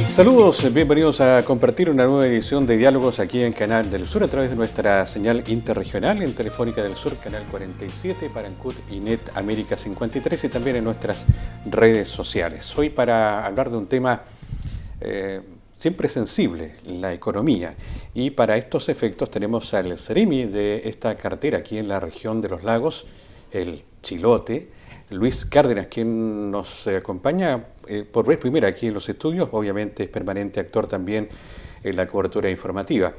Saludos, bienvenidos a compartir una nueva edición de Diálogos aquí en Canal del Sur a través de nuestra señal interregional en Telefónica del Sur, Canal 47, para Ancud y Net América 53 y también en nuestras redes sociales. Hoy para hablar de un tema siempre sensible, la economía, y para estos efectos tenemos al Ceremi de esta cartera aquí en la región de los lagos, el Chilote, Luis Cárdenas, quien nos acompaña por vez primera aquí en los estudios, obviamente es permanente actor también en la cobertura informativa.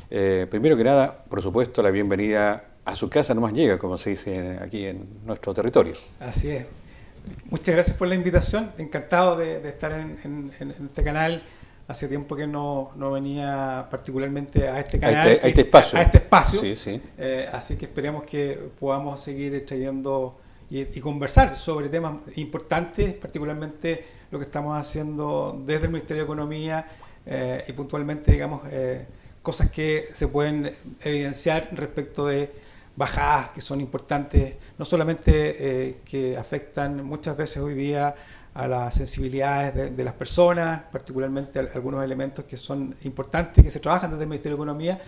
Primero que nada, por supuesto, la bienvenida a su casa nomás llega, como se dice aquí en nuestro territorio. Así es. Muchas gracias por la invitación, encantado de estar en este canal. Hace tiempo que no venía particularmente a este canal, a este espacio. A este espacio. Sí, sí. Así que esperemos que podamos seguir trayendo y conversar sobre temas importantes, particularmente lo que estamos haciendo desde el Ministerio de Economía y puntualmente, digamos, cosas que se pueden evidenciar respecto de bajadas que son importantes, no solamente que afectan muchas veces hoy día a las sensibilidades de las personas, particularmente algunos elementos que son importantes, que se trabajan desde el Ministerio de Economía,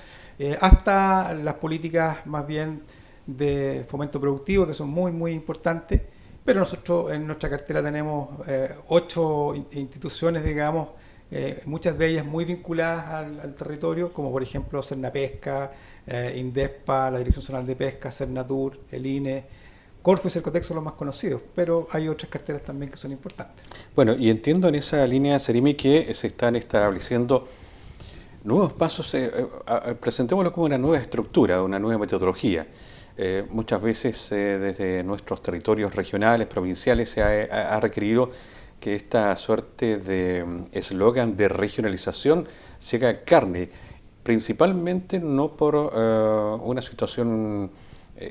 hasta las políticas más bien de fomento productivo, que son muy importantes, pero nosotros en nuestra cartera tenemos 8 instituciones, digamos, muchas de ellas muy vinculadas al territorio, como por ejemplo Cernapesca, Indespa, la Dirección Nacional de Pesca, Cernatur, el INE, Corfo y Cercotec son los más conocidos, pero hay otras carteras también que son importantes. Bueno, y entiendo en esa línea, Ceremi, que se están estableciendo nuevos pasos, presentémoslo como una nueva estructura, una nueva metodología. Muchas veces desde nuestros territorios regionales, provinciales, se ha requerido que esta suerte de eslogan de regionalización se haga carne, principalmente no por una situación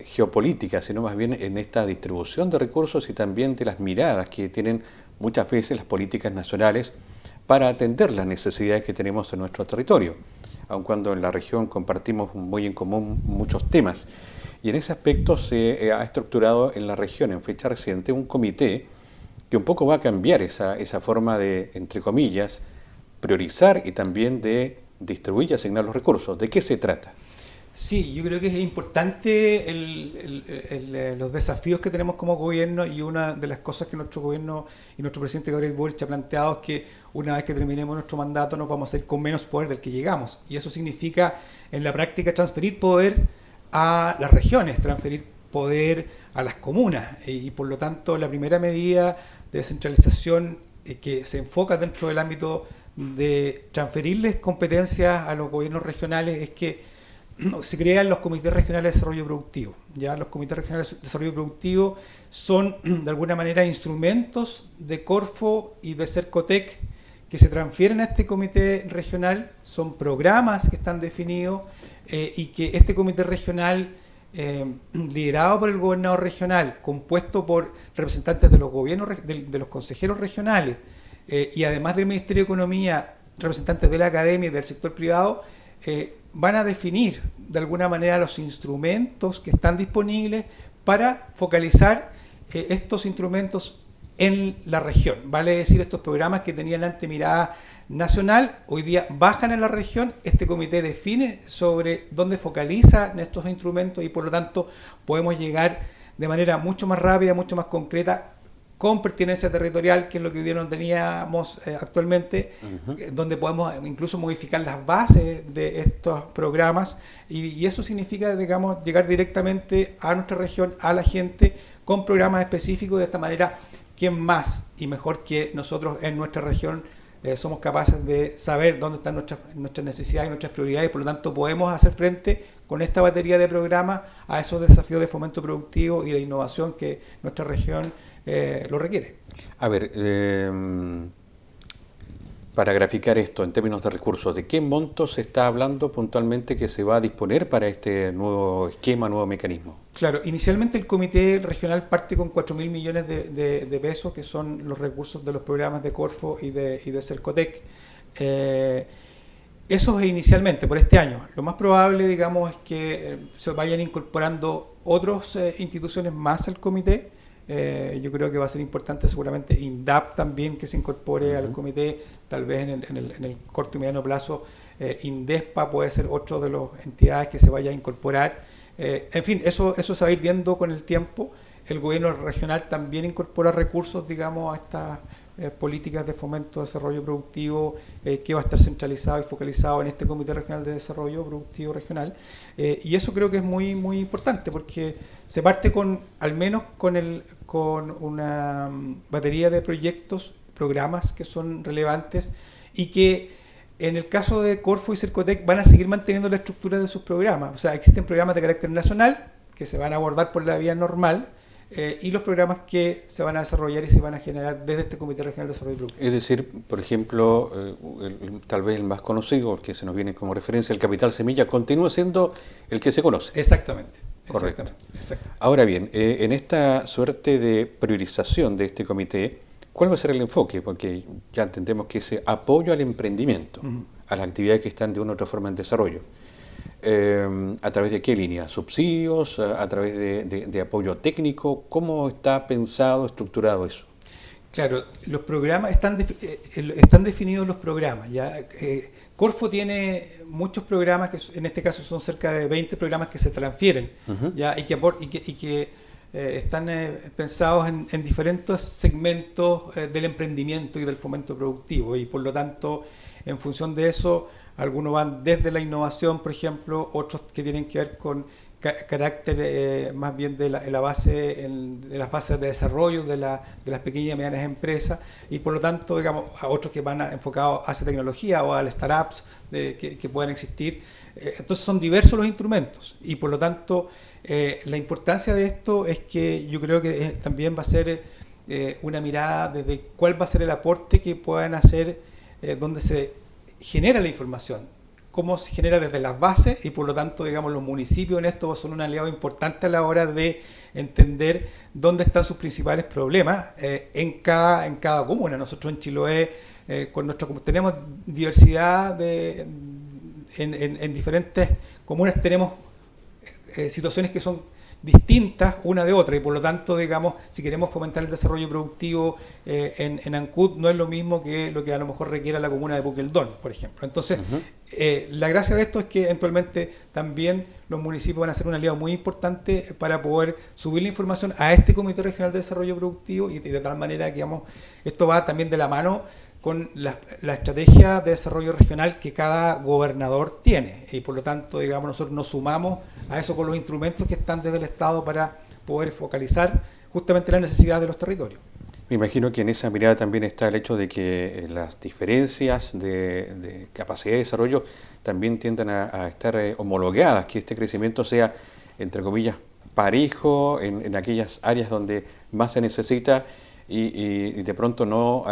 geopolítica, sino más bien en esta distribución de recursos y también de las miradas que tienen muchas veces las políticas nacionales para atender las necesidades que tenemos en nuestro territorio, aun cuando en la región compartimos muy en común muchos temas. Y en ese aspecto se ha estructurado en la región, en fecha reciente, un comité que un poco va a cambiar esa forma de, entre comillas, priorizar y también de distribuir y asignar los recursos. ¿De qué se trata? Sí, yo creo que es importante los desafíos que tenemos como gobierno, y una de las cosas que nuestro gobierno y nuestro presidente Gabriel Boric ha planteado es que una vez que terminemos nuestro mandato nos vamos a ir con menos poder del que llegamos, y eso significa en la práctica transferir poder a las regiones, transferir poder a las comunas, y por lo tanto la primera medida de descentralización que se enfoca dentro del ámbito de transferirles competencias a los gobiernos regionales es que se crean los comités regionales de desarrollo productivo. Ya los comités regionales de desarrollo productivo son de alguna manera instrumentos de Corfo y de Cercotec que se transfieren a este comité regional, son programas que están definidos y que este comité regional, liderado por el gobernador regional, compuesto por representantes de los gobiernos, de los consejeros regionales y además del Ministerio de Economía, representantes de la academia y del sector privado, van a definir de alguna manera los instrumentos que están disponibles para focalizar estos instrumentos en la región. Vale decir, estos programas que tenían antes mirada nacional, hoy día bajan en la región. Este comité define sobre dónde focalizan estos instrumentos y por lo tanto podemos llegar de manera mucho más rápida, mucho más concreta, con pertinencia territorial, que es lo que hoy día no teníamos actualmente, donde podemos incluso modificar las bases de estos programas y eso significa, digamos, llegar directamente a nuestra región, a la gente, con programas específicos. De esta manera, ¿quién más y mejor que nosotros en nuestra región somos capaces de saber dónde están nuestras necesidades y nuestras prioridades? Por lo tanto, podemos hacer frente con esta batería de programas a esos desafíos de fomento productivo y de innovación que nuestra región lo requiere. A ver, para graficar esto en términos de recursos, ¿de qué monto se está hablando puntualmente que se va a disponer para este nuevo esquema, nuevo mecanismo? Claro, inicialmente el comité regional parte con 4.000 millones de pesos, que son los recursos de los programas de Corfo y de Cercotec. Eso es inicialmente, por este año. Lo más probable, digamos, es que se vayan incorporando otras instituciones más al comité. Yo creo que va a ser importante seguramente INDAP también que se incorpore al comité, tal vez en el corto y mediano plazo. INDESPA puede ser otro de las entidades que se vaya a incorporar. En fin, eso se va a ir viendo con el tiempo. El gobierno regional también incorpora recursos, digamos, a estas políticas de fomento de desarrollo productivo, que va a estar centralizado y focalizado en este Comité Regional de Desarrollo Productivo Regional. Y eso creo que es muy, muy importante, porque se parte al menos con una batería de proyectos, programas que son relevantes y que en el caso de Corfo y Cercotec van a seguir manteniendo la estructura de sus programas. O sea, existen programas de carácter nacional que se van a abordar por la vía normal, y los programas que se van a desarrollar y se van a generar desde este Comité Regional de Desarrollo Productivo. Es decir, por ejemplo, tal vez el más conocido, el que se nos viene como referencia, el Capital Semilla, continúa siendo el que se conoce. Exactamente. Correcto. Exactamente. Ahora bien, en esta suerte de priorización de este comité, ¿cuál va a ser el enfoque? Porque ya entendemos que ese apoyo al emprendimiento, a las actividades que están de una u otra forma en desarrollo. ¿A través de qué línea? ¿Subsidios? ¿A través de apoyo técnico? ¿Cómo está pensado, estructurado eso? Claro, los programas están definidos los programas. ¿Ya? Corfo tiene muchos programas, que en este caso son cerca de 20 programas que se transfieren, ¿ya? y que están pensados en diferentes segmentos del emprendimiento y del fomento productivo. Y por lo tanto, en función de eso, algunos van desde la innovación, por ejemplo, otros que tienen que ver con carácter más bien de la base, de las fases de desarrollo de las pequeñas y medianas empresas, y por lo tanto, digamos, a otros que van enfocados hacia tecnología o a las startups que puedan existir. Entonces son diversos los instrumentos, y por lo tanto la importancia de esto es que yo creo que también va a ser una mirada desde cuál va a ser el aporte que puedan hacer, donde se genera la información, cómo se genera desde las bases, y por lo tanto, digamos, los municipios en esto son un aliado importante a la hora de entender dónde están sus principales problemas en cada comuna. Nosotros en Chiloé, tenemos diversidad en diferentes comunas, tenemos situaciones que son distintas una de otra, y por lo tanto, digamos, si queremos fomentar el desarrollo productivo en Ancud, no es lo mismo que lo que a lo mejor requiera la comuna de Puqueldón, por ejemplo. Entonces, la gracia de esto es que eventualmente también los municipios van a ser un aliado muy importante para poder subir la información a este Comité Regional de Desarrollo Productivo, y de tal manera que, digamos, esto va también de la mano con la estrategia de desarrollo regional que cada gobernador tiene, y por lo tanto, digamos, nosotros nos sumamos a eso con los instrumentos que están desde el Estado para poder focalizar justamente las necesidades de los territorios. Me imagino que en esa mirada también está el hecho de que las diferencias de capacidad de desarrollo también tiendan a estar homologadas, que este crecimiento sea, entre comillas, parejo en aquellas áreas donde más se necesita, y de pronto no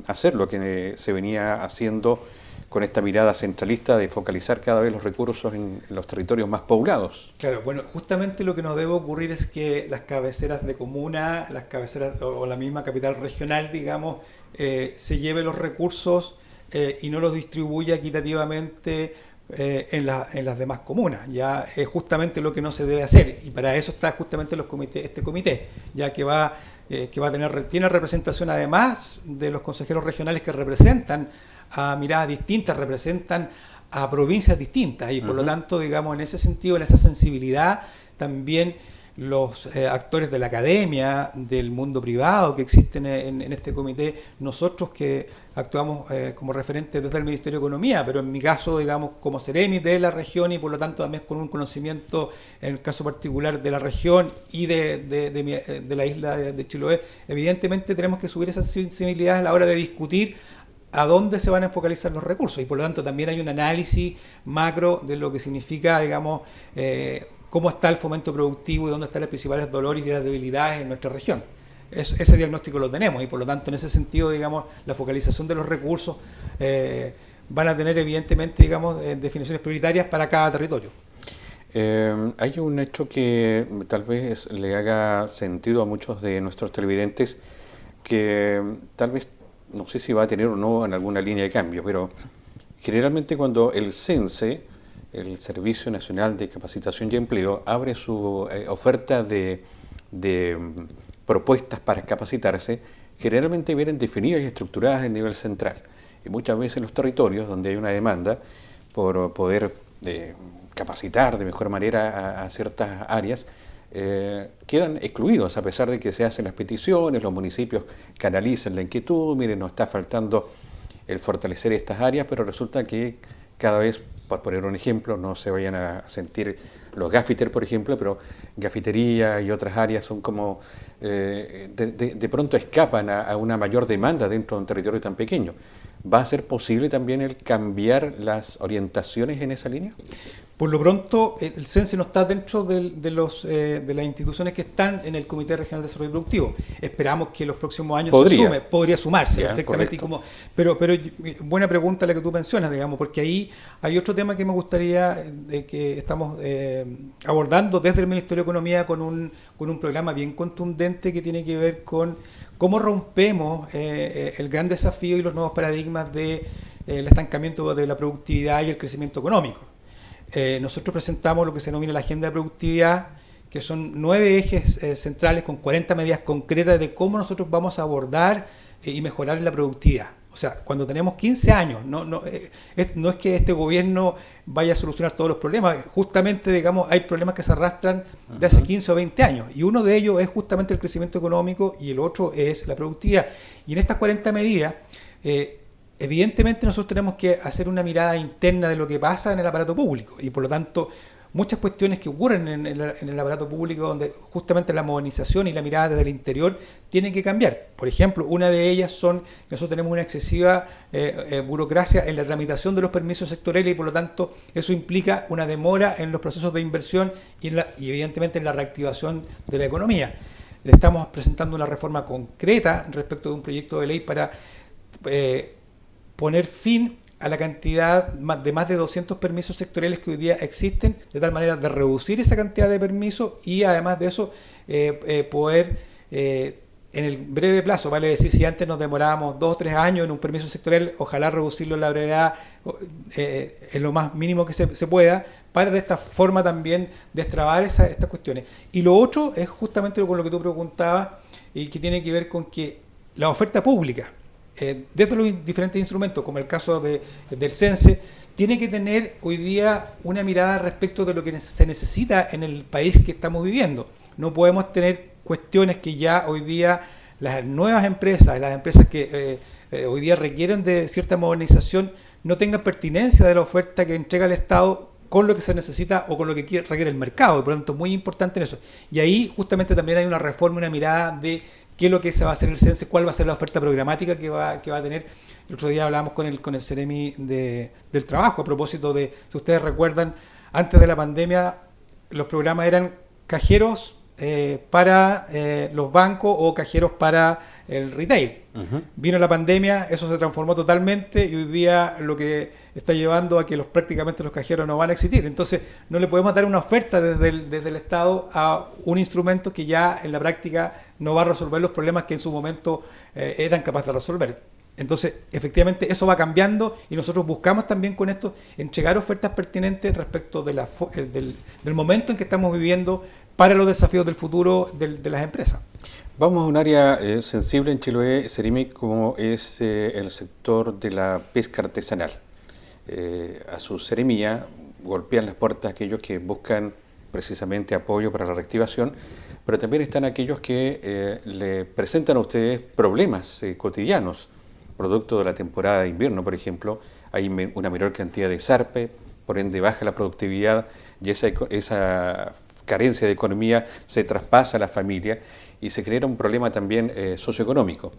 hacer lo que se venía haciendo con esta mirada centralista de focalizar cada vez los recursos en los territorios más poblados. Claro, bueno, justamente lo que nos debe ocurrir es que las cabeceras de comuna, las cabeceras o la misma capital regional, digamos, se lleve los recursos y no los distribuya equitativamente en las demás comunas. Ya es justamente lo que no se debe hacer, y para eso está justamente este comité, ya que tiene representación, además de los consejeros regionales que representan a miradas distintas, representan a provincias distintas, y por lo tanto, digamos, en ese sentido, en esa sensibilidad, también los actores de la academia, del mundo privado que existen en este comité, nosotros que actuamos como referentes desde el Ministerio de Economía, pero en mi caso, digamos, como Ceremi de la región, y por lo tanto también con un conocimiento, en el caso particular de la región y de la isla de Chiloé, evidentemente tenemos que subir esa sensibilidad a la hora de discutir a dónde se van a focalizar los recursos, y por lo tanto también hay un análisis macro de lo que significa, digamos, cómo está el fomento productivo y dónde están los principales dolores y las debilidades en nuestra región. Ese diagnóstico lo tenemos, y por lo tanto en ese sentido, digamos, la focalización de los recursos van a tener evidentemente, digamos, definiciones prioritarias para cada territorio. Hay un hecho que tal vez le haga sentido a muchos de nuestros televidentes, que tal vez no sé si va a tener o no en alguna línea de cambio, pero generalmente cuando el CENSE, el Servicio Nacional de Capacitación y Empleo, abre su oferta de propuestas para capacitarse, generalmente vienen definidas y estructuradas en nivel central. Y muchas veces en los territorios donde hay una demanda por poder capacitar de mejor manera a ciertas áreas, quedan excluidos, a pesar de que se hacen las peticiones, los municipios canalizan la inquietud, miren, nos está faltando el fortalecer estas áreas, pero resulta que cada vez, por poner un ejemplo, no se vayan a sentir los gaffiter, por ejemplo, pero gafitería y otras áreas son como, de pronto escapan a una mayor demanda dentro de un territorio tan pequeño. ¿Va a ser posible también el cambiar las orientaciones en esa línea? Por lo pronto, el CENSE no está dentro de las instituciones que están en el Comité Regional de Desarrollo Productivo. Esperamos que en los próximos años podría sumarse ya, perfectamente. Pero buena pregunta la que tú mencionas, digamos, porque ahí hay otro tema que me gustaría que estamos abordando desde el Ministerio de Economía con un programa bien contundente que tiene que ver con cómo rompemos el gran desafío y los nuevos paradigmas del estancamiento de la productividad y el crecimiento económico. Nosotros presentamos lo que se denomina la Agenda de Productividad, que son 9 ejes centrales con 40 medidas concretas de cómo nosotros vamos a abordar y mejorar la productividad. O sea, cuando tenemos 15 años, no es que este gobierno vaya a solucionar todos los problemas. Justamente, digamos, hay problemas que se arrastran de hace 15 o 20 años. Y uno de ellos es justamente el crecimiento económico y el otro es la productividad. Y en estas 40 medidas, evidentemente nosotros tenemos que hacer una mirada interna de lo que pasa en el aparato público. Y por lo tanto, muchas cuestiones que ocurren en el aparato público donde justamente la modernización y la mirada desde el interior tienen que cambiar. Por ejemplo, una de ellas son que nosotros tenemos una excesiva burocracia en la tramitación de los permisos sectoriales y por lo tanto eso implica una demora en los procesos de inversión y evidentemente en la reactivación de la economía. Estamos presentando una reforma concreta respecto de un proyecto de ley para poner fin a la cantidad de más de 200 permisos sectoriales que hoy día existen, de tal manera de reducir esa cantidad de permisos y además de eso poder en el breve plazo, vale decir, si antes nos demorábamos 2 o 3 años en un permiso sectorial, ojalá reducirlo en la brevedad en lo más mínimo que se pueda, para de esta forma también destrabar estas cuestiones. Y lo otro es justamente con lo que tú preguntabas y que tiene que ver con que la oferta pública, desde los diferentes instrumentos, como el caso del CENSE, tiene que tener hoy día una mirada respecto de lo que se necesita en el país que estamos viviendo. No podemos tener cuestiones que ya hoy día las nuevas empresas, las empresas que hoy día requieren de cierta modernización, no tengan pertinencia de la oferta que entrega el Estado con lo que se necesita o con lo que requiere el mercado. Y por lo tanto, muy importante en eso. Y ahí justamente también hay una reforma, una mirada de qué es lo que se va a hacer en el CENSE, cuál va a ser la oferta programática que va a tener. El otro día hablábamos con el Ceremi del trabajo, a propósito de, si ustedes recuerdan, antes de la pandemia los programas eran cajeros para los bancos o cajeros para el retail. Vino la pandemia, eso se transformó totalmente y hoy día lo que está llevando a que prácticamente los cajeros no van a existir. Entonces no le podemos dar una oferta desde el Estado a un instrumento que ya en la práctica no va a resolver los problemas que en su momento eran capaces de resolver. Entonces, efectivamente, eso va cambiando y nosotros buscamos también con esto entregar ofertas pertinentes respecto del momento en que estamos viviendo para los desafíos del futuro de las empresas. Vamos a un área sensible en Chiloé, Ceremi, como es el sector de la pesca artesanal. A su seremía golpean las puertas aquellos que buscan precisamente apoyo para la reactivación, pero también están aquellos que le presentan a ustedes problemas cotidianos, producto de la temporada de invierno, por ejemplo. Hay una menor cantidad de zarpe, por ende baja la productividad y esa carencia de economía se traspasa a la familia y se genera un problema también socioeconómico.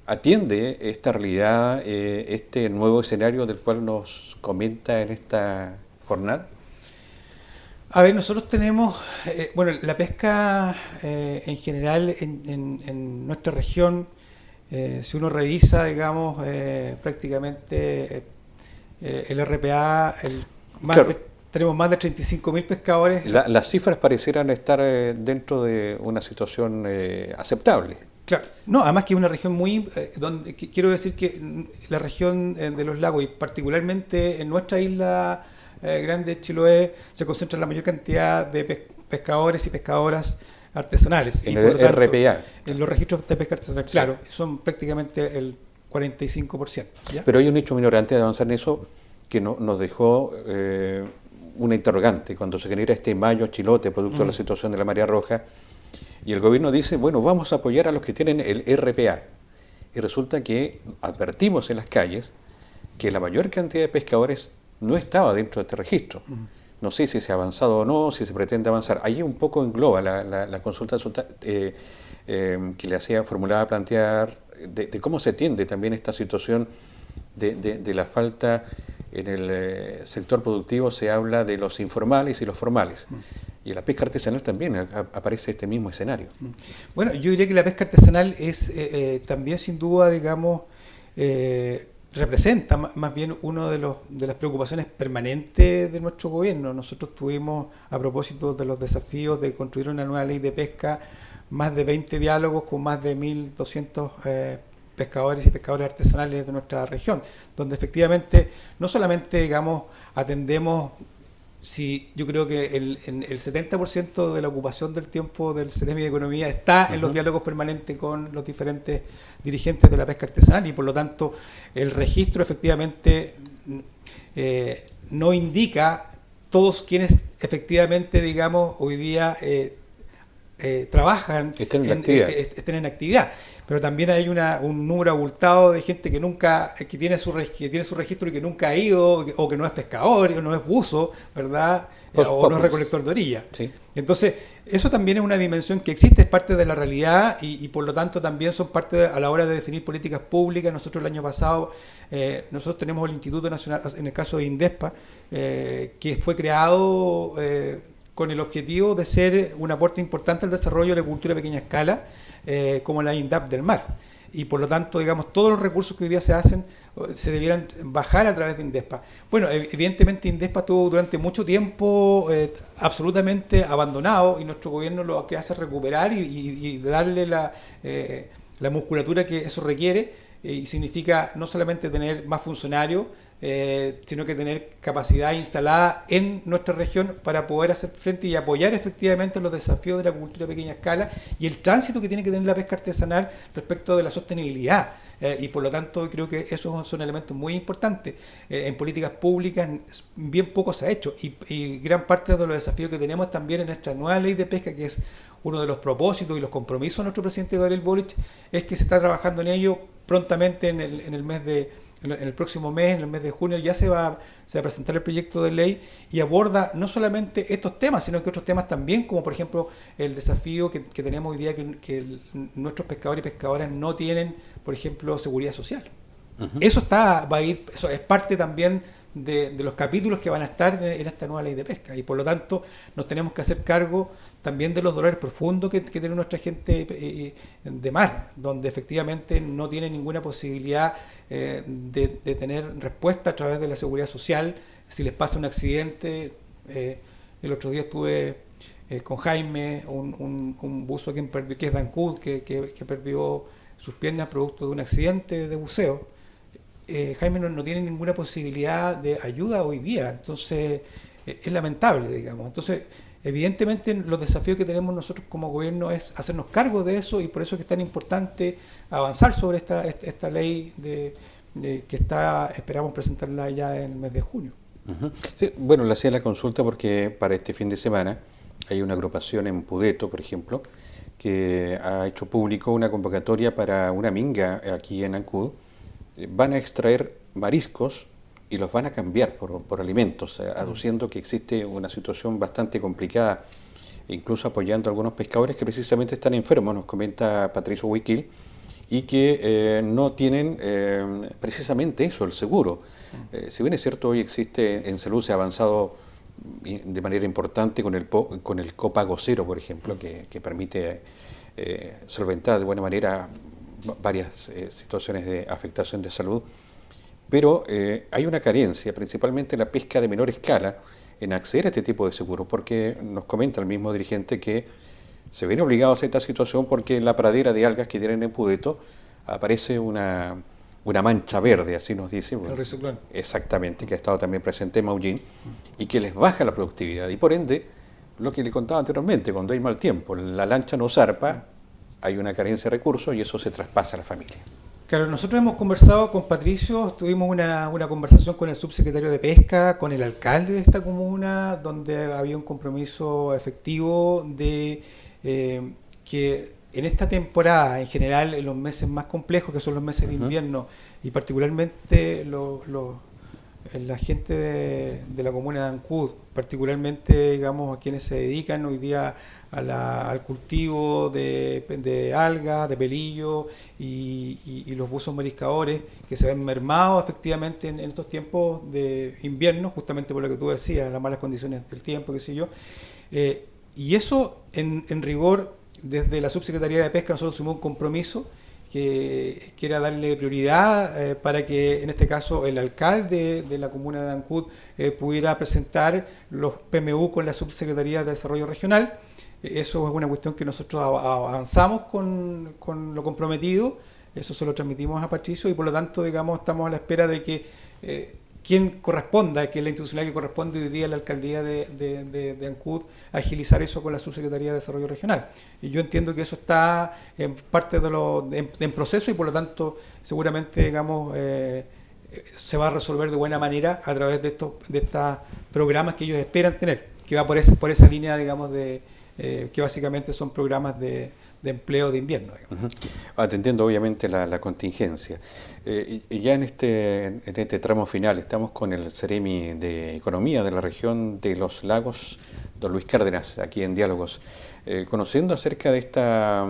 ¿Atiende esta realidad, este nuevo escenario del cual nos comenta en esta jornada? A ver, nosotros tenemos, la pesca en general en nuestra región, si uno revisa, digamos, prácticamente el RPA, tenemos más de 35.000 pescadores. Las cifras parecieran estar dentro de una situación aceptable. Claro, no, además que es una región muy, quiero decir que la región de los lagos y particularmente en nuestra isla grande de Chiloé se concentra la mayor cantidad de pescadores y pescadoras artesanales. En Y el por lo tanto, RPA. en los registros de pesca artesanal, Sí. claro, son prácticamente el 45%. ¿Ya? Pero hay un hecho menor antes de avanzar en eso que nos dejó una interrogante cuando se genera este mayo chilote producto de la situación de la marea roja y el gobierno dice, bueno, vamos a apoyar a los que tienen el RPA. Y resulta que advertimos en las calles que la mayor cantidad de pescadores no estaba dentro de este registro. No sé si se ha avanzado o no, si se pretende avanzar. Allí un poco engloba la consulta que le formulaba plantear de cómo se atiende también esta situación de la falta en el sector productivo. Se habla de los informales y los formales. Y en la pesca artesanal también aparece este mismo escenario. Bueno, yo diría que la pesca artesanal es también sin duda, digamos, representa más bien una de las preocupaciones permanentes de nuestro gobierno. Nosotros tuvimos, a propósito de los desafíos de construir una nueva ley de pesca, más de 20 diálogos con más de 1.200 pescadores y pescadores artesanales de nuestra región, donde efectivamente no solamente, digamos, atendemos, si yo creo que el 70% de la ocupación del tiempo del Ceremi de Economía está en los diálogos permanentes con los diferentes dirigentes de la pesca artesanal y por lo tanto el registro efectivamente no indica todos quienes efectivamente, digamos, hoy día trabajan, estén en actividad. Pero también hay un número abultado de gente que nunca, que tiene su registro y que nunca ha ido, o que no es pescador, o no es buzo, ¿verdad? O no es recolector de orilla. Sí. Entonces, eso también es una dimensión que existe, es parte de la realidad y por lo tanto también son parte a la hora de definir políticas públicas. Nosotros el año pasado, nosotros tenemos el Instituto Nacional, en el caso de INDESPA, que fue creado con el objetivo de ser un aporte importante al desarrollo de la cultura de pequeña escala, como la INDAP del mar. Y por lo tanto, digamos, todos los recursos que hoy día se hacen se debieran bajar a través de INDESPA. Bueno, evidentemente INDESPA estuvo durante mucho tiempo absolutamente abandonado y nuestro gobierno lo que hace es recuperar y darle la musculatura que eso requiere y significa no solamente tener más funcionarios, sino que tener capacidad instalada en nuestra región para poder hacer frente y apoyar efectivamente los desafíos de la cultura de pequeña escala y el tránsito que tiene que tener la pesca artesanal respecto de la sostenibilidad. Y por lo tanto creo que esos son elementos muy importantes. En políticas públicas bien poco se ha hecho y gran parte de los desafíos que tenemos también en nuestra nueva ley de pesca, que es uno de los propósitos y los compromisos de nuestro presidente Gabriel Boric, es que se está trabajando en ello prontamente en el próximo mes, en el mes de junio, ya se va a presentar el proyecto de ley y aborda no solamente estos temas, sino que otros temas también, como por ejemplo el desafío que tenemos hoy día que nuestros pescadores y pescadoras no tienen, por ejemplo, seguridad social. Eso eso es parte también de los capítulos que van a estar en esta nueva ley de pesca y por lo tanto nos tenemos que hacer cargo también de los dolores profundos que tiene nuestra gente de mar, donde efectivamente no tiene ninguna posibilidad de tener respuesta a través de la seguridad social si les pasa un accidente. El otro día estuve con Jaime, un buzo que es Dancud, que perdió sus piernas producto de un accidente de buceo. Jaime no tiene ninguna posibilidad de ayuda hoy día, entonces es lamentable, digamos. Entonces, evidentemente los desafíos que tenemos nosotros como gobierno es hacernos cargo de eso y por eso es que es tan importante avanzar sobre esta ley que esperamos presentarla ya en el mes de junio. Sí, bueno, le hacía la consulta porque para este fin de semana hay una agrupación en Pudeto, por ejemplo, que ha hecho público una convocatoria para una minga aquí en Ancud. Van a extraer mariscos y los van a cambiar por alimentos, aduciendo que existe una situación bastante complicada, incluso apoyando a algunos pescadores que precisamente están enfermos, nos comenta Patricio Huiquil, y que no tienen precisamente eso, el seguro. Si bien es cierto, hoy existe, en salud se ha avanzado de manera importante con el copago cero, por ejemplo, que permite solventar de buena manera varias situaciones de afectación de salud, pero hay una carencia, principalmente en la pesca de menor escala, en acceder a este tipo de seguros, porque nos comenta el mismo dirigente que se ven obligados a esta situación porque en la pradera de algas que tienen en Pudeto aparece una mancha verde, así nos dice. El risoclón. Exactamente, que ha estado también presente en Maullín, y que les baja la productividad. Y por ende, lo que le contaba anteriormente, cuando hay mal tiempo, la lancha no zarpa, hay una carencia de recursos y eso se traspasa a la familia. Claro, nosotros hemos conversado con Patricio, tuvimos una conversación con el subsecretario de Pesca, con el alcalde de esta comuna, donde había un compromiso efectivo de que en esta temporada, en general, en los meses más complejos, que son los meses de invierno, y particularmente la gente de la comuna de Ancud, particularmente, digamos, a quienes se dedican hoy día al cultivo de algas, de pelillo y los buzos mariscadores, que se ven mermados efectivamente en estos tiempos de invierno, justamente por lo que tú decías, las malas condiciones del tiempo, qué sé yo. Y eso, en rigor, desde la Subsecretaría de Pesca nosotros asumimos un compromiso que era darle prioridad para que en este caso el alcalde de la comuna de Ancud pudiera presentar los PMU con la Subsecretaría de Desarrollo Regional. Eso es una cuestión que nosotros avanzamos con lo comprometido, eso se lo transmitimos a Patricio y por lo tanto, digamos, estamos a la espera de que quien corresponda, que es la institucionalidad que corresponde hoy día a la alcaldía de Ancud, agilizar eso con la Subsecretaría de Desarrollo Regional. Y yo entiendo que eso está en parte en proceso y por lo tanto seguramente, digamos, se va a resolver de buena manera a través de estos programas que ellos esperan tener, que va por esa línea, digamos, que básicamente son programas de empleo de invierno. Te entiendo obviamente la contingencia. Y ya en este tramo final estamos con el Ceremi de Economía de la región de Los Lagos, don Luis Cárdenas, aquí en Diálogos, conociendo acerca de esta,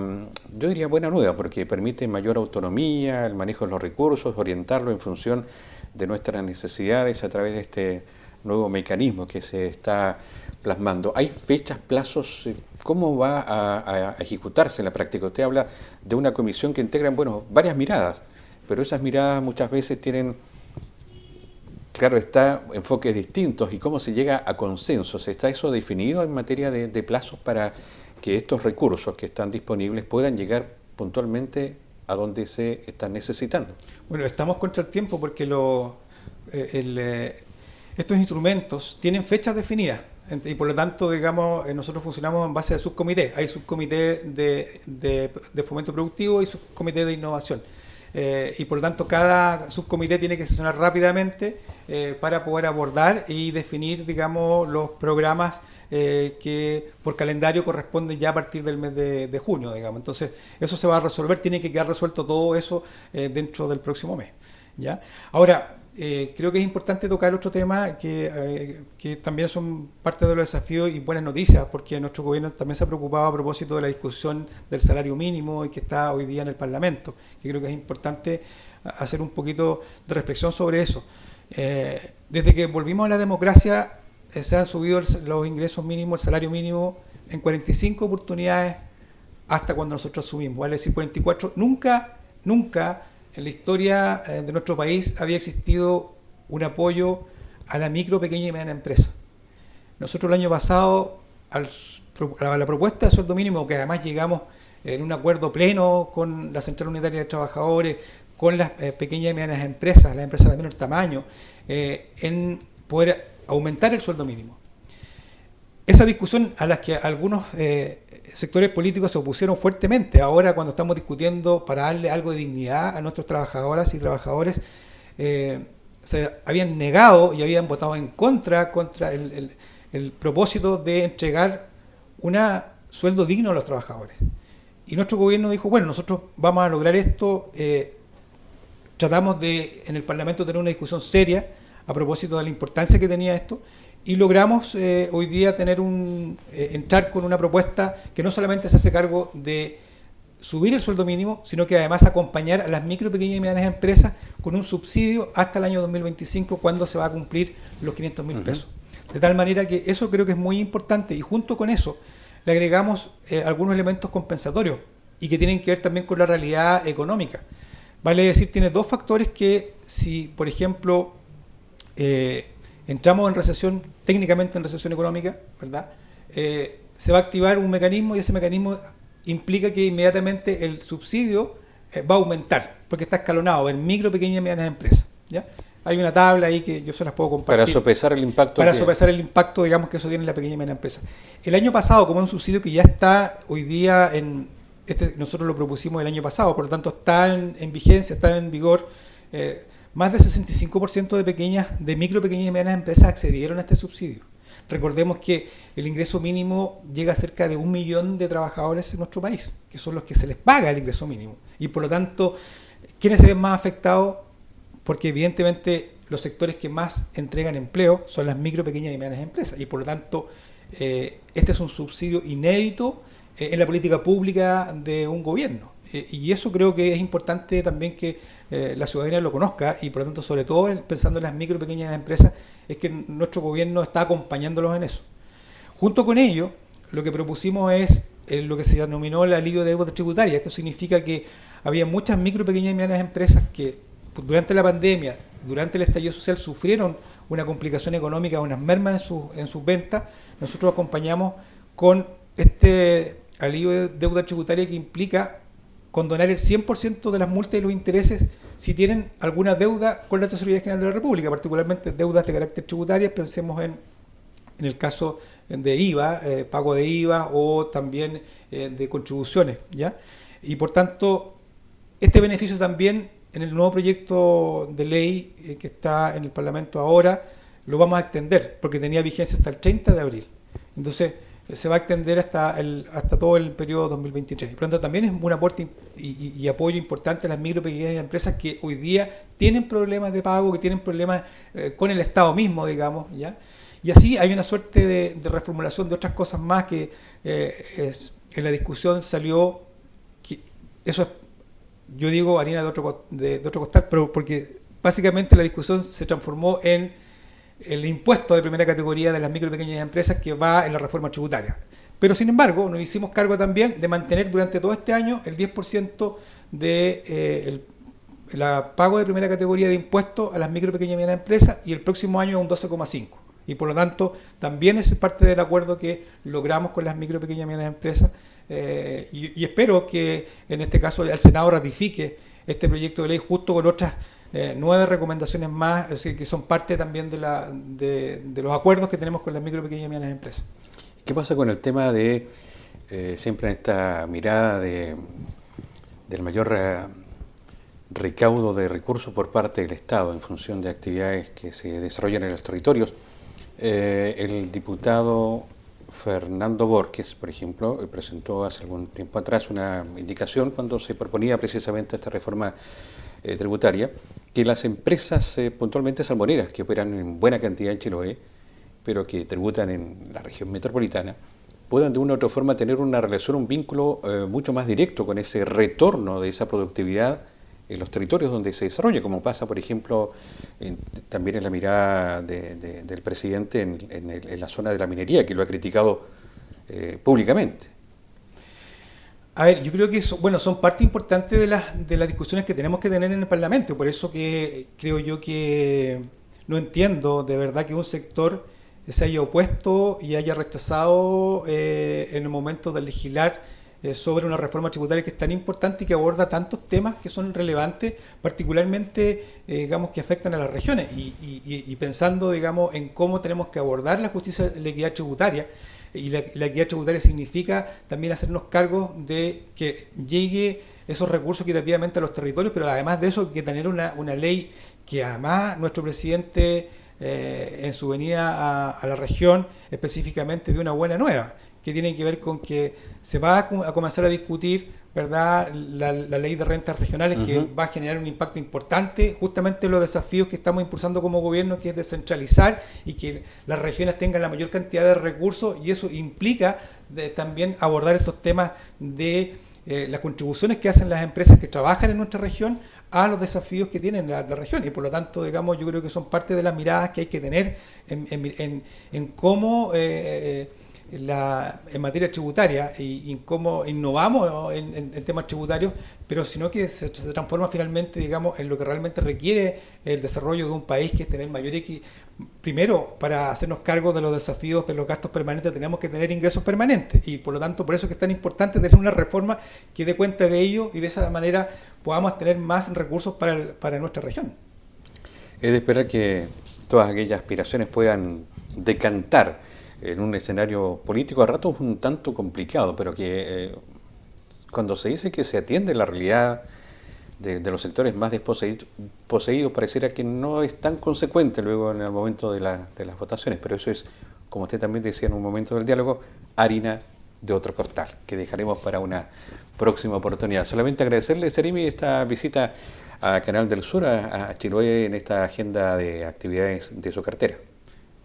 yo diría buena nueva, porque permite mayor autonomía, el manejo de los recursos, orientarlo en función de nuestras necesidades a través de este nuevo mecanismo que se está plasmando. ¿Hay fechas, plazos? ¿Cómo va a ejecutarse en la práctica? Usted habla de una comisión que integra, varias miradas, pero esas miradas muchas veces tienen, claro está, enfoques distintos. ¿Y cómo se llega a consensos? ¿Está eso definido en materia de plazos para que estos recursos que están disponibles puedan llegar puntualmente a donde se están necesitando? Bueno, estamos contra el tiempo porque estos instrumentos tienen fechas definidas. Y por lo tanto, digamos, nosotros funcionamos en base de subcomités. Hay subcomité de fomento productivo y subcomité de innovación. Y por lo tanto, cada subcomité tiene que sesionar rápidamente para poder abordar y definir, digamos, los programas que por calendario corresponden ya a partir del mes de junio, digamos. Entonces, eso se va a resolver, tiene que quedar resuelto todo eso dentro del próximo mes. ¿Ya? Ahora, creo que es importante tocar otro tema que también son parte de los desafíos y buenas noticias, porque nuestro gobierno también se ha preocupado a propósito de la discusión del salario mínimo y que está hoy día en el Parlamento, que creo que es importante hacer un poquito de reflexión sobre eso. Desde que volvimos a la democracia se han subido los ingresos mínimos, el salario mínimo en 45 oportunidades hasta cuando nosotros asumimos, vale decir 44, nunca en la historia de nuestro país había existido un apoyo a la micro, pequeña y mediana empresa. Nosotros el año pasado, a la propuesta de sueldo mínimo, que además llegamos en un acuerdo pleno con la Central Unitaria de Trabajadores, con las pequeñas y medianas empresas, las empresas de menor tamaño, en poder aumentar el sueldo mínimo. Esa discusión a la que algunos sectores políticos se opusieron fuertemente, ahora cuando estamos discutiendo para darle algo de dignidad a nuestros trabajadoras y trabajadores, se habían negado y habían votado en contra el propósito de entregar un sueldo digno a los trabajadores. Y nuestro gobierno dijo, bueno, nosotros vamos a lograr esto, tratamos de en el Parlamento tener una discusión seria a propósito de la importancia que tenía esto, y logramos hoy día entrar con una propuesta que no solamente se hace cargo de subir el sueldo mínimo, sino que además acompañar a las micro, pequeñas y medianas empresas con un subsidio hasta el año 2025, cuando se va a cumplir los 500.000 pesos. De tal manera que eso creo que es muy importante, y junto con eso le agregamos algunos elementos compensatorios y que tienen que ver también con la realidad económica. Vale decir, tiene dos factores que si, por ejemplo, entramos en recesión, técnicamente en recesión económica, ¿verdad? se va a activar un mecanismo y ese mecanismo implica que inmediatamente el subsidio va a aumentar, porque está escalonado en micro, pequeñas y medianas empresas, ¿ya? Hay una tabla ahí que yo se las puedo compartir. Para sopesar el impacto. Para sopesar el impacto, digamos, que eso tiene en la pequeña y mediana empresa. El año pasado, como es un subsidio que ya está hoy día nosotros lo propusimos el año pasado, por lo tanto está en vigencia, está en vigor, más del 65% de micro, pequeñas y medianas empresas accedieron a este subsidio. Recordemos que el ingreso mínimo llega a cerca de 1 millón de trabajadores en nuestro país, que son los que se les paga el ingreso mínimo. Y por lo tanto, ¿quiénes se ven más afectados? Porque evidentemente los sectores que más entregan empleo son las micro, pequeñas y medianas empresas. Y por lo tanto, este es un subsidio inédito en la política pública de un gobierno. Y eso creo que es importante también que la ciudadanía lo conozca y por lo tanto, sobre todo pensando en las micro y pequeñas empresas, es que nuestro gobierno está acompañándolos en eso. Junto con ello, lo que propusimos es lo que se denominó el alivio de deuda tributaria. Esto significa que había muchas micro, pequeñas y medianas empresas que durante la pandemia, durante el estallido social, sufrieron una complicación económica, unas mermas en sus ventas. Nosotros acompañamos con este alivio de deuda tributaria que implica condonar el 100% de las multas y los intereses si tienen alguna deuda con la Tesorería General de la República, particularmente deudas de carácter tributario. Pensemos en el caso de IVA, pago de IVA o también de contribuciones, ¿ya? Y por tanto, este beneficio también en el nuevo proyecto de ley que está en el Parlamento ahora lo vamos a extender porque tenía vigencia hasta el 30 de abril. Entonces, se va a extender hasta todo el periodo 2023. Por lo tanto, también es un aporte y apoyo importante a las micro y pequeñas empresas que hoy día tienen problemas de pago, que tienen problemas con el Estado mismo, digamos, ¿ya? Y así hay una suerte de reformulación de otras cosas más que en la discusión salió, que eso es, yo digo, harina de otro costal, pero porque básicamente la discusión se transformó en el impuesto de primera categoría de las micro y pequeñas empresas que va en la reforma tributaria. Pero sin embargo, nos hicimos cargo también de mantener durante todo este año el 10% de el pago de primera categoría de impuestos a las micro y pequeñas y medianas empresas y el próximo año un 12,5%. Y por lo tanto, también es parte del acuerdo que logramos con las micro, pequeñas y medianas empresas. Y espero que en este caso el Senado ratifique este proyecto de ley justo con otras 9 recomendaciones más, que son parte también de los acuerdos que tenemos con las micro, pequeñas y medianas empresas. ¿Qué pasa con el tema de siempre en esta mirada del mayor recaudo de recursos por parte del Estado en función de actividades que se desarrollan en los territorios? El diputado Fernando Borges, por ejemplo, presentó hace algún tiempo atrás una indicación cuando se proponía precisamente esta reforma tributaria, que las empresas puntualmente salmoneras que operan en buena cantidad en Chiloé, pero que tributan en la región metropolitana, puedan de una u otra forma tener una relación, un vínculo mucho más directo con ese retorno de esa productividad en los territorios donde se desarrolla, como pasa, por ejemplo, también en la mirada del presidente en la zona de la minería, que lo ha criticado públicamente. A ver, yo creo que son parte importante de las discusiones que tenemos que tener en el Parlamento, por eso que creo yo que no entiendo de verdad que un sector se haya opuesto y haya rechazado en el momento de legislar sobre una reforma tributaria que es tan importante y que aborda tantos temas que son relevantes, particularmente, digamos, que afectan a las regiones y pensando, digamos, en cómo tenemos que abordar la justicia y la equidad tributaria. Y la equidad tributaria significa también hacernos cargo de que llegue esos recursos equitativamente a los territorios, pero además de eso hay que tener una ley que además nuestro presidente en su venida a la región específicamente dio una buena nueva, que tiene que ver con que se va a comenzar a discutir, ¿verdad?, la ley de rentas regionales, que va a generar un impacto importante, justamente los desafíos que estamos impulsando como gobierno, que es descentralizar y que las regiones tengan la mayor cantidad de recursos, y eso implica también abordar estos temas de las contribuciones que hacen las empresas que trabajan en nuestra región a los desafíos que tienen la región, y por lo tanto, digamos, yo creo que son parte de las miradas que hay que tener en cómo en materia tributaria y en cómo innovamos, ¿no?, en temas tributarios, pero sino que se transforma finalmente, digamos, en lo que realmente requiere el desarrollo de un país, que es tener mayor primero, para hacernos cargo de los desafíos de los gastos permanentes, tenemos que tener ingresos permanentes, y por lo tanto, por eso es que es tan importante tener una reforma que dé cuenta de ello, y de esa manera podamos tener más recursos para nuestra región. Es de esperar que todas aquellas aspiraciones puedan decantar en un escenario político a ratos un tanto complicado, pero que cuando se dice que se atiende la realidad de los sectores más desposeídos, pareciera que no es tan consecuente luego en el momento de las votaciones, pero eso es, como usted también decía en un momento del diálogo, harina de otro costal, que dejaremos para una próxima oportunidad. Solamente agradecerle, Serimi, esta visita a Canal del Sur, a Chiloé, en esta agenda de actividades de su cartera.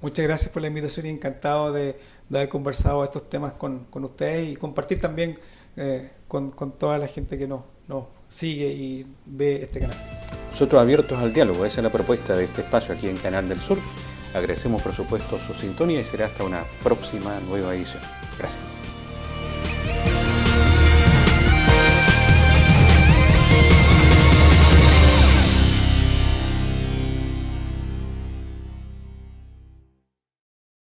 Muchas gracias por la invitación y encantado de haber conversado estos temas con ustedes y compartir también con toda la gente que nos sigue y ve este canal. Nosotros abiertos al diálogo, esa es la propuesta de este espacio aquí en Canal del Sur. Agradecemos por supuesto su sintonía y será hasta una próxima nueva edición. Gracias.